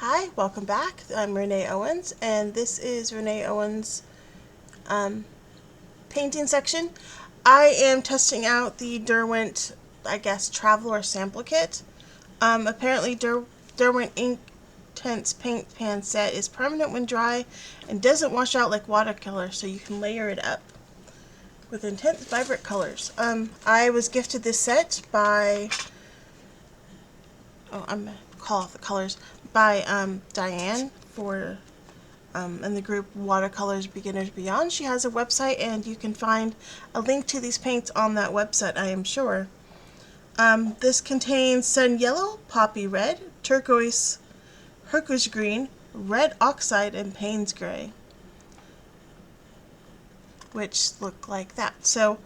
Hi, welcome back. I'm Renee Owens, and this is Renee Owens' painting section. I am testing out the Derwent, Traveler Sample Kit. Apparently, Derwent Inktense Paint Pan Set is permanent when dry and doesn't wash out like watercolor, so you can layer it up with intense, vibrant colors. I was gifted this set by, I'm going to call off the colors, by Diane for in the group Watercolors Beginners Beyond. She has a website, and you can find a link to these paints on that website, I am sure. This contains sun yellow, poppy red, turquoise, Hercules green, red oxide, and Payne's gray, which look like that. So,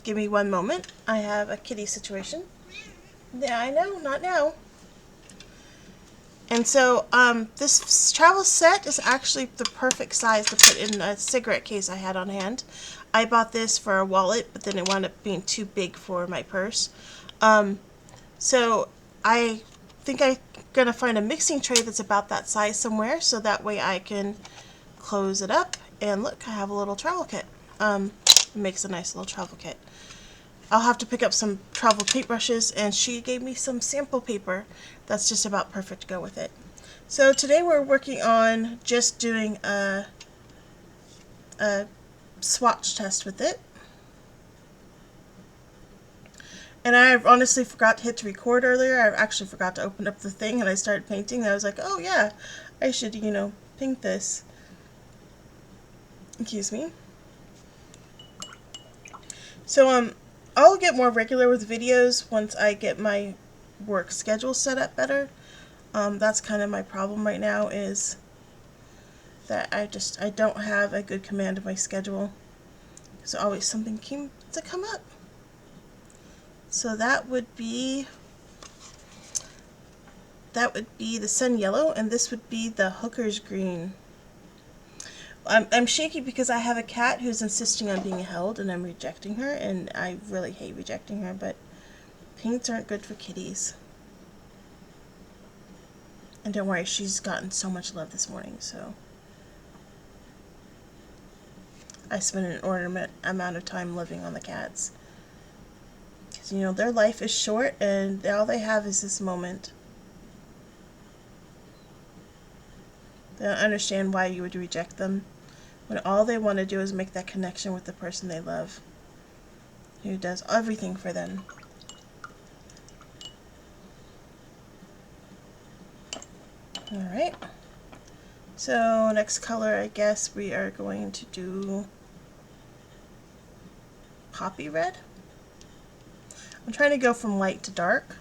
give me one moment. I have a kitty situation. Yeah, I know, not now. And so this travel set is actually the perfect size to put in a cigarette case I had on hand. I bought this for a wallet, but then it wound up being too big for my purse. So I think I'm going to find a mixing tray that's about that size somewhere, so that way I can close it up. And look, I have a little travel kit. It makes a nice little travel kit. I'll have to pick up some travel paintbrushes, and she gave me some sample paper that's just about perfect to go with it. So today we're working on just doing a swatch test with it. And I honestly forgot to hit record earlier. I actually forgot to open up the thing, and I started painting, and I was like, oh yeah, I should, paint this. Excuse me. So, I'll get more regular with videos once I get my work schedule set up better. That's kind of my problem right now, is that I don't have a good command of my schedule. So always something came to come up. So that would be the sun yellow, and this would be the hooker's green. I'm shaky because I have a cat who's insisting on being held, and I'm rejecting her, and I really hate rejecting her, but paints aren't good for kitties. And don't worry, she's gotten so much love this morning, so I spend an inordinate amount of time living on the cats. Because, their life is short, and all they have is this moment. They don't understand why you would reject them, when all they want to do is make that connection with the person they love, who does everything for them. Alright, so next color, I guess we are going to do poppy red. I'm trying to go from light to dark.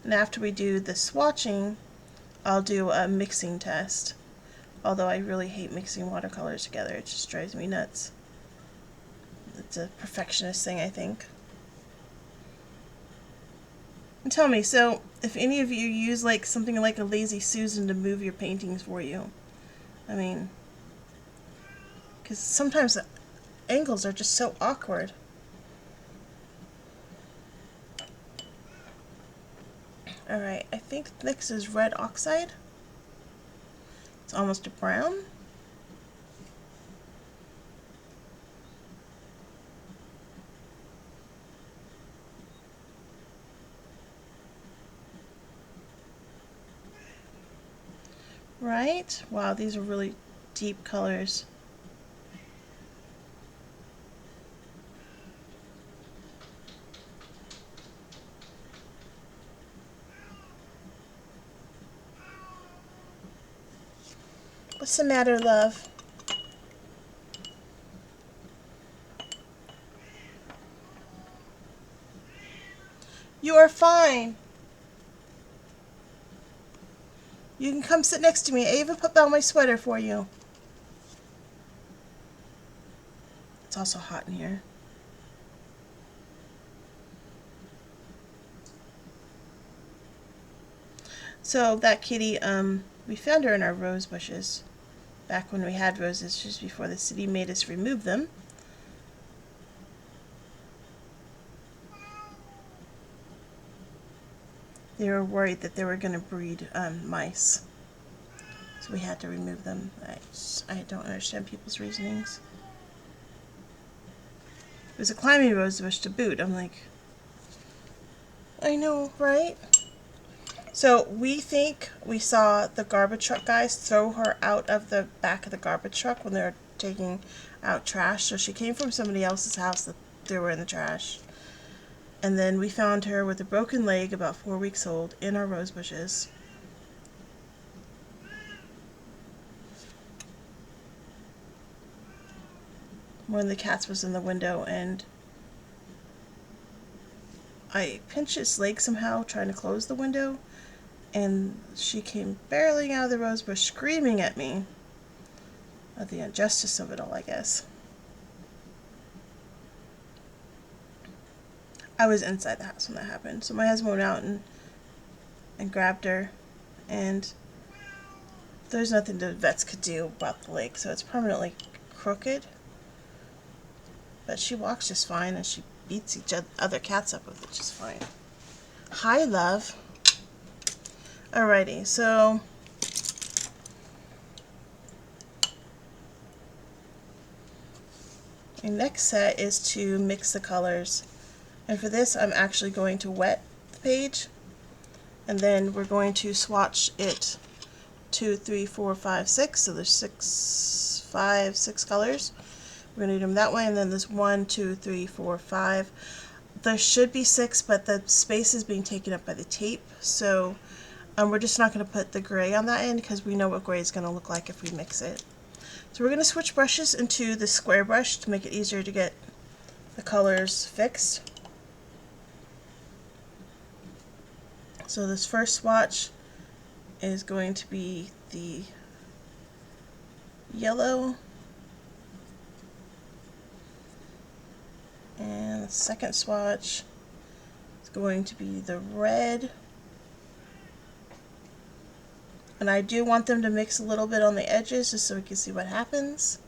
And after we do the swatching, I'll do a mixing test. Although I really hate mixing watercolors together, it just drives me nuts. It's a perfectionist thing, I think. And tell me, so if any of you use something like a Lazy Susan to move your paintings for you, I mean, because sometimes the angles are just so awkward. Alright, I think next is red oxide. It's almost a brown. Right? Wow, these are really deep colors. What's the matter, love? You are fine. You can come sit next to me. I even put down my sweater for you. It's also hot in here. So that kitty, we found her in our rose bushes. Back when we had roses, just before the city made us remove them. They were worried that they were going to breed mice. So we had to remove them. I don't understand people's reasonings. It was a climbing rosebush to boot. I'm like, I know, right? So we think we saw the garbage truck guys throw her out of the back of the garbage truck when they were taking out trash. So she came from somebody else's house that they were in the trash. And then we found her with a broken leg, about 4 weeks old, in our rose bushes. One of the cats was in the window, and I pinched its leg somehow trying to close the window, and she came barreling out of the rose bush screaming at me at the injustice of it all, I guess. I was inside the house when that happened, so my husband went out and grabbed her, and there's nothing the vets could do about the leg, so it's permanently crooked. But she walks just fine, and she beats each other cats up with it just fine. Hi, love. Alrighty, so the next set is to mix the colors. And for this, I'm actually going to wet the page, and then we're going to swatch it 2, 3, 4, 5, 6. So there's 6 colors. We're going to do them that way, and then there's 1, 2, 3, 4, 5. There should be 6, but the space is being taken up by the tape, so we're just not going to put the gray on that end because we know what gray is going to look like if we mix it. So we're going to switch brushes into the square brush to make it easier to get the colors fixed. So this first swatch is going to be the yellow, and the second swatch is going to be the red. And I do want them to mix a little bit on the edges just so we can see what happens.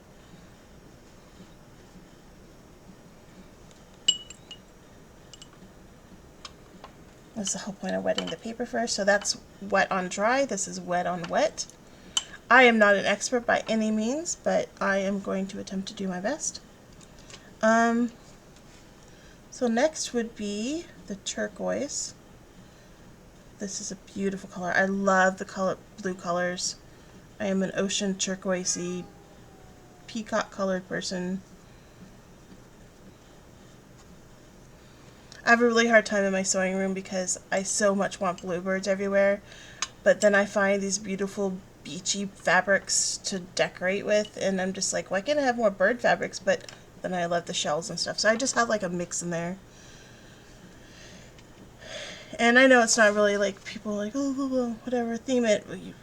That's the whole point of wetting the paper first. So that's wet on dry. This is wet on wet. I am not an expert by any means, but I am going to attempt to do my best. So next would be the turquoise. This is a beautiful color. I love the blue colors. I am an ocean turquoisey, peacock colored person. I have a really hard time in my sewing room because I so much want bluebirds everywhere, but then I find these beautiful beachy fabrics to decorate with, and I'm just like, why can't I have more bird fabrics? But then I love the shells and stuff, so I just have like a mix in there. And I know it's not really like people are like, oh, whatever, theme it. You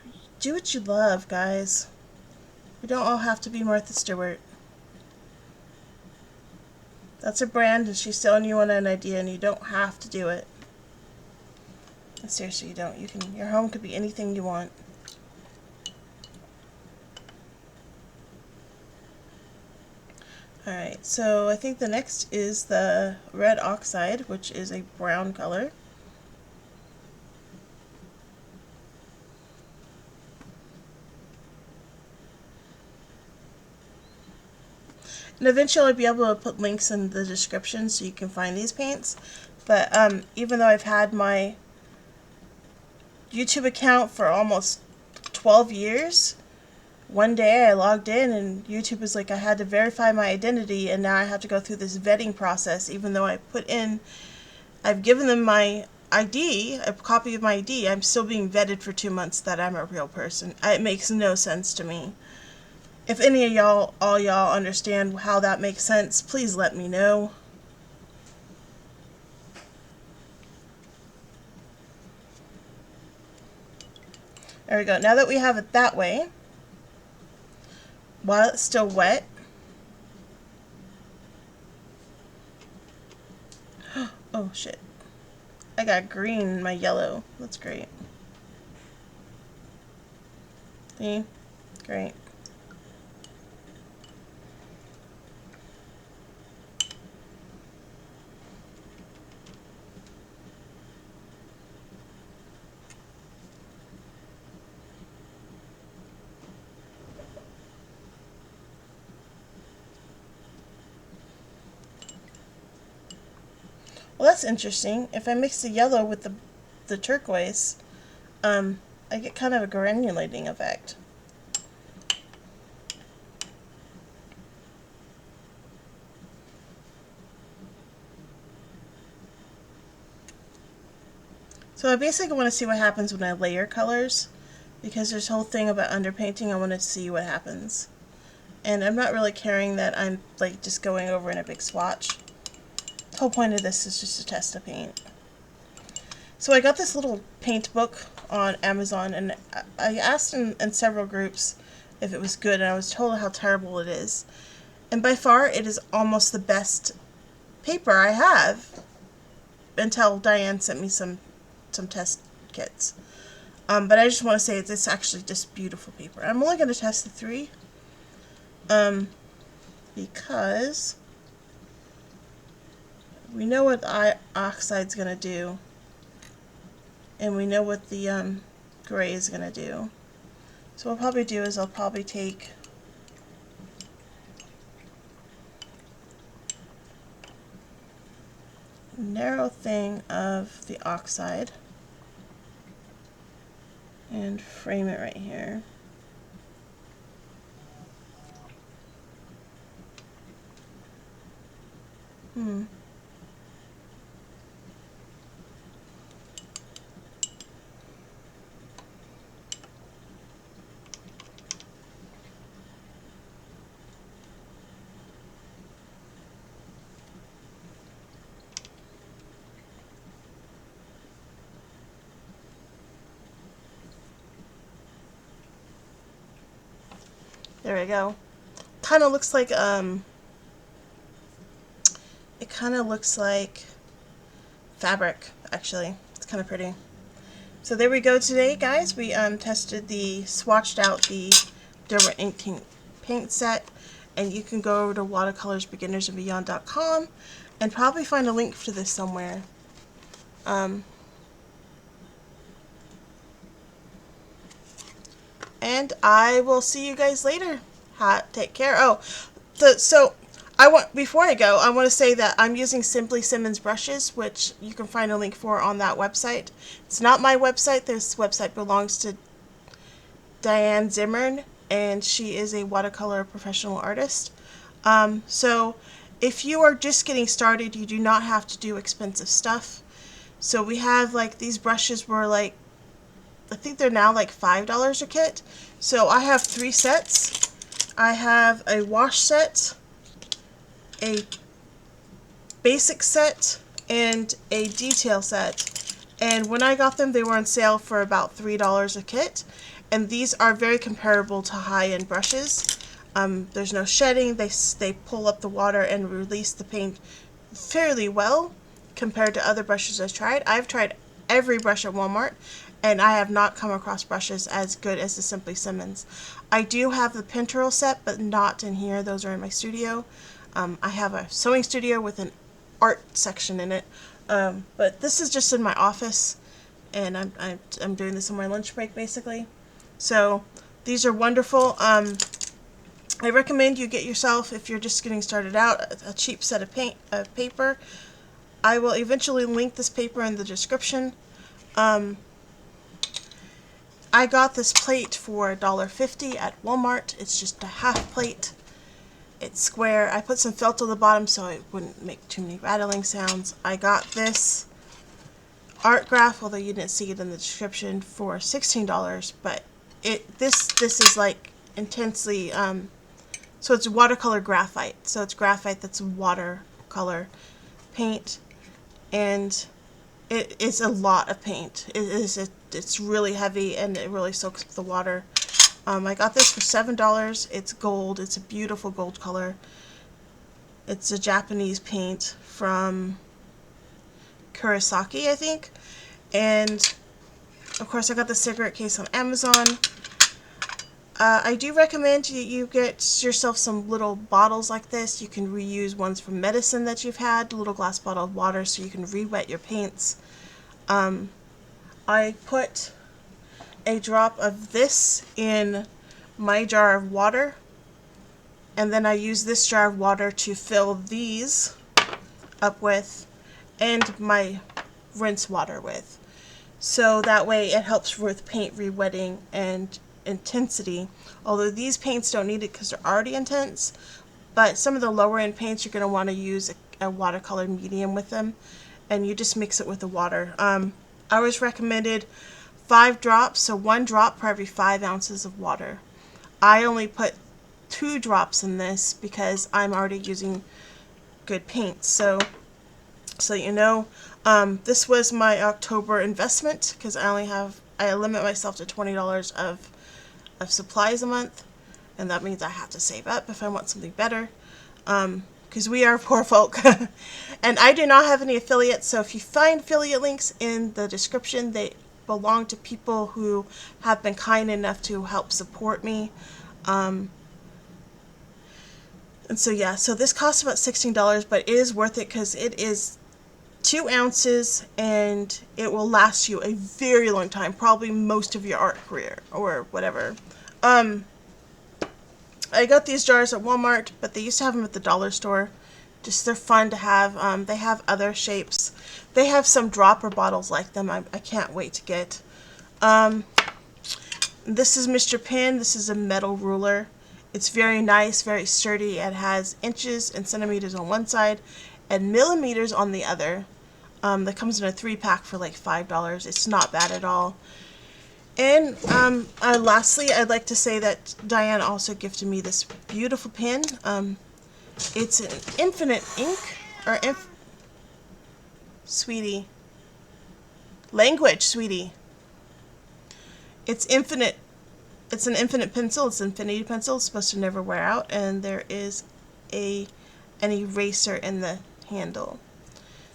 do what you love, guys. We don't all have to be Martha Stewart. That's a brand, and she's selling you on an idea, and you don't have to do it. And seriously, you don't. You can. Your home could be anything you want. Alright, so I think the next is the red oxide, which is a brown color. And eventually I'll be able to put links in the description so you can find these paints. But even though I've had my YouTube account for almost 12 years, one day I logged in and YouTube was like I had to verify my identity, and now I have to go through this vetting process even though I've given them my ID, a copy of my ID. I'm still being vetted for 2 months that I'm a real person. It makes no sense to me. If any of y'all, all y'all understand how that makes sense, please let me know. There we go. Now that we have it that way, while it's still wet, oh shit, I got green in my yellow. That's great. See? Great. Well, that's interesting. If I mix the yellow with the turquoise, I get kind of a granulating effect. So I basically want to see what happens when I layer colors, because there's a whole thing about underpainting. I want to see what happens. And I'm not really caring that I'm like just going over in a big swatch. The whole point of this is just to test the paint. So I got this little paint book on Amazon, and I asked in several groups if it was good, and I was told how terrible it is. And by far, it is almost the best paper I have, until Diane sent me some test kits. But I just want to say it's actually just beautiful paper. I'm only going to test the 3, because we know what the oxide's going to do, and we know what the gray is going to do. So what I'll probably do is I'll probably take a narrow thing of the oxide and frame it right here. There we go. Kind of looks like it kind of looks like fabric, actually. It's kind of pretty. So there we go today, guys. We swatched out the Derwent Ink paint set, and you can go over to watercolorsbeginnersandbeyond.com and probably find a link to this somewhere. And I will see you guys later. Take care. Oh, before I go, I want to say that I'm using Simply Simmons brushes, which you can find a link for on that website. It's not my website. This website belongs to Diane Zimmern, and she is a watercolor professional artist. So if you are just getting started, you do not have to do expensive stuff. So we have like these brushes were like, I think they're now like $5 a kit. So I have 3 sets. I have a wash set, a basic set, and a detail set. And when I got them, they were on sale for about $3 a kit. And these are very comparable to high-end brushes. There's no shedding. They pull up the water and release the paint fairly well compared to other brushes I've tried. I've tried every brush at Walmart, and I have not come across brushes as good as the Simply Simmons. I do have the Pinterest set, but not in here. Those are in my studio. I have a sewing studio with an art section in it, but this is just in my office, and I'm doing this on my lunch break basically. So these are wonderful. I recommend you get yourself, if you're just getting started out, a cheap set of paper. I will eventually link this paper in the description. I got this plate for $1.50 at Walmart. It's just a half plate. It's square. I put some felt on the bottom so it wouldn't make too many rattling sounds. I got this art graph, although you didn't see it in the description, for $16, but this is like intensely so it's watercolor graphite. So it's graphite that's watercolor paint, and it is a lot of paint. It's really heavy, and it really soaks up the water. I got this for $7. It's gold. It's a beautiful gold color. It's a Japanese paint from Kurosaki, I think. And of course I got the cigarette case on Amazon. I do recommend you get yourself some little bottles like this. You can reuse ones from medicine that you've had, a little glass bottle of water, so you can re-wet your paints. I put a drop of this in my jar of water, and then I use this jar of water to fill these up with, and my rinse water with. So that way it helps with paint re-wetting and intensity. Although these paints don't need it because they're already intense, but some of the lower end paints you're going to want to use a watercolor medium with them, and you just mix it with the water. I was recommended 5 drops, so 1 drop for every 5 ounces of water. I only put 2 drops in this because I'm already using good paints. So you know, this was my October investment because I limit myself to $20 of supplies a month, and that means I have to save up if I want something better, because we are poor folk. And I do not have any affiliates, so if you find affiliate links in the description, they belong to people who have been kind enough to help support me. And so yeah, so this costs about $16, but it is worth it because it is 2 ounces and it will last you a very long time, probably most of your art career or whatever. I got these jars at Walmart, but they used to have them at the dollar store. Just they're fun to have. They have other shapes. They have some dropper bottles like them. I can't wait to get. This is Mr. Pin. This is a metal ruler. It's very nice, very sturdy. It has inches and centimeters on one side and millimeters on the other. That comes in a 3-pack for like $5. It's not bad at all. And lastly, I'd like to say that Diane also gifted me this beautiful pen. It's an infinite ink, or sweetie. Language, sweetie. It's infinite. It's an infinite pencil. It's an infinity pencil. It's supposed to never wear out, and there is an eraser in the handle.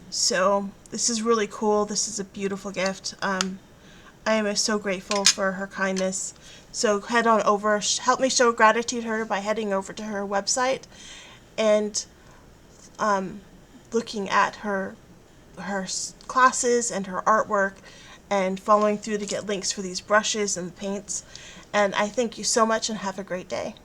So this is really cool. This is a beautiful gift. I am so grateful for her kindness. So head on over, help me show gratitude to her by heading over to her website and looking at her classes and her artwork and following through to get links for these brushes and paints. And I thank you so much and have a great day.